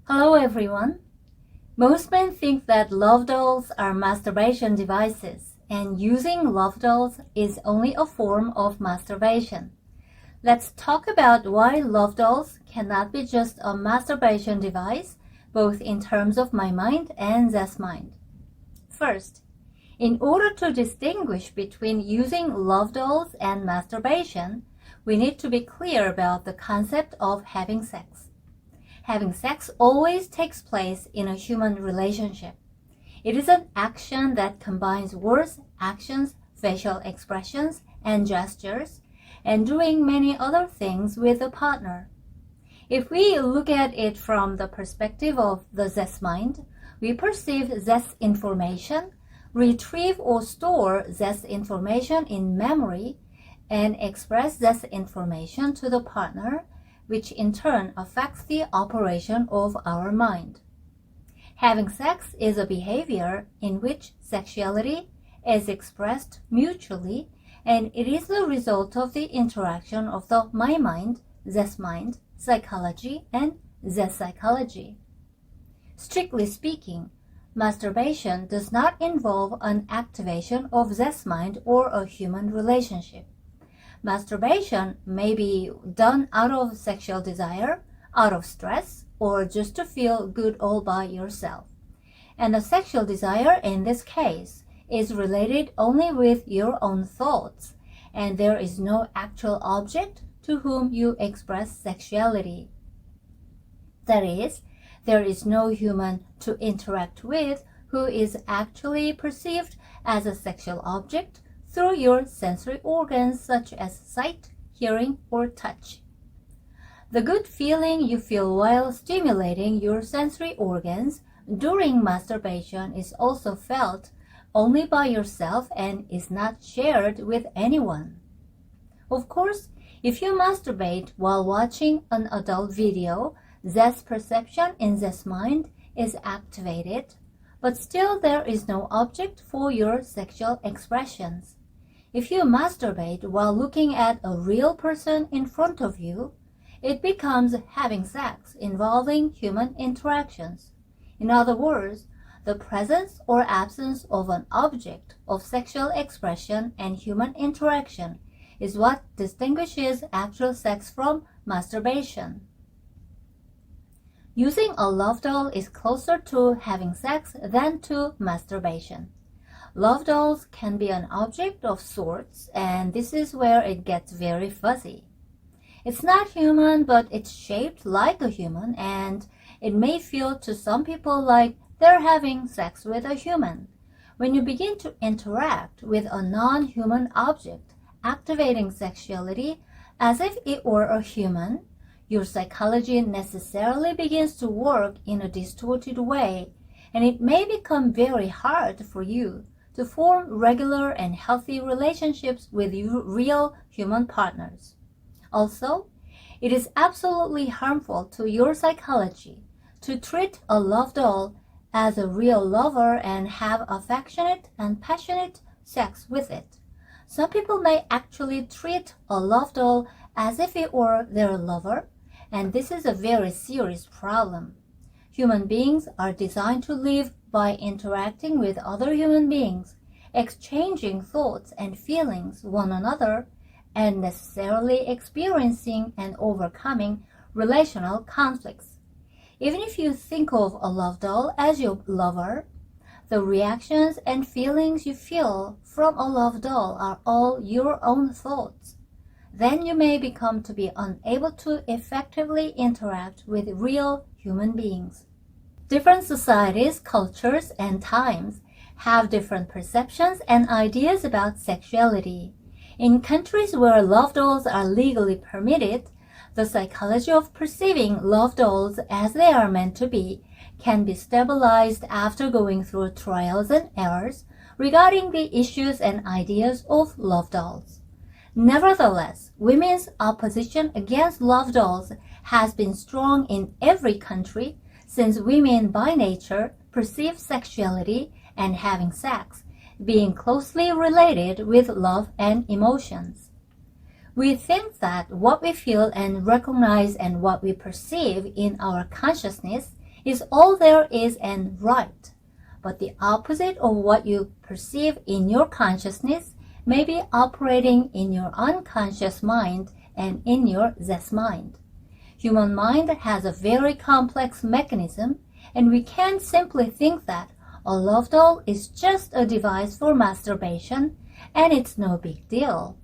Hello everyone. Most men think that love dolls are masturbation devices, and using love dolls is only a form of masturbation. Let's talk about why love dolls cannot be just a masturbation device, both in terms of my mind and Z's mind. First, in order to distinguish between using love dolls and masturbation, we need to be clear about the concept of having sex. Having sex always takes place in a human relationship. It is an action that combines words, actions, facial expressions, and gestures, and doing many other things with a partner. If we look at it from the perspective of the Z's mind, we perceive Z's information, retrieve or store Z's information in memory, and express Z's information to the partner, which in turn affects the operation of our mind. Having sex is a behavior in which sexuality is expressed mutually, and it is the result of the interaction of the my mind, Z's mind, psychology, and Z's psychology. Strictly speaking, masturbation does not involve an activation of Z's mind or a human relationship. Masturbation may be done out of sexual desire, out of stress, or just to feel good all by yourself. And the sexual desire in this case is related only with your own thoughts, and there is no actual object to whom you express sexuality. That is, there is no human to interact with who is actually perceived as a sexual object through your sensory organs such as sight, hearing, or touch. The good feeling you feel while stimulating your sensory organs during masturbation is also felt only by yourself and is not shared with anyone. Of course, if you masturbate while watching an adult video, Z's perception in Z's mind is activated, but still there is no object for your sexual expressions. If you masturbate while looking at a real person in front of you, it becomes having sex involving human interactions. In other words, the presence or absence of an object of sexual expression and human interaction is what distinguishes actual sex from masturbation. Using a love doll is closer to having sex than to masturbation. Love dolls can be an object of sorts, and this is where it gets very fuzzy. It's not human, but it's shaped like a human, and it may feel to some people like they're having sex with a human. When you begin to interact with a non-human object, activating sexuality as if it were a human, your psychology necessarily begins to work in a distorted way, and it may become very hard for you to form regular and healthy relationships with real human partners. Also, it is absolutely harmful to your psychology to treat a love doll as a real lover and have affectionate and passionate sex with it. Some people may actually treat a love doll as if it were their lover, and this is a very serious problem. Human beings are designed to live by interacting with other human beings, exchanging thoughts and feelings one another, and necessarily experiencing and overcoming relational conflicts. Even if you think of a love doll as your lover, the reactions and feelings you feel from a love doll are all your own thoughts. Then you may become to be unable to effectively interact with real human beings. Different societies, cultures, and times have different perceptions and ideas about sexuality. In countries where love dolls are legally permitted, the psychology of perceiving love dolls as they are meant to be can be stabilized after going through trials and errors regarding the issues and ideas of love dolls. Nevertheless, women's opposition against love dolls has been strong in every country since women by nature perceive sexuality and having sex being closely related with love and emotions. We think that what we feel and recognize and what we perceive in our consciousness is all there is and right, but the opposite of what you perceive in your consciousness may be operating in your unconscious mind and in your zest mind. Human mind has a very complex mechanism, and we can't simply think that a love doll is just a device for masturbation and it's no big deal.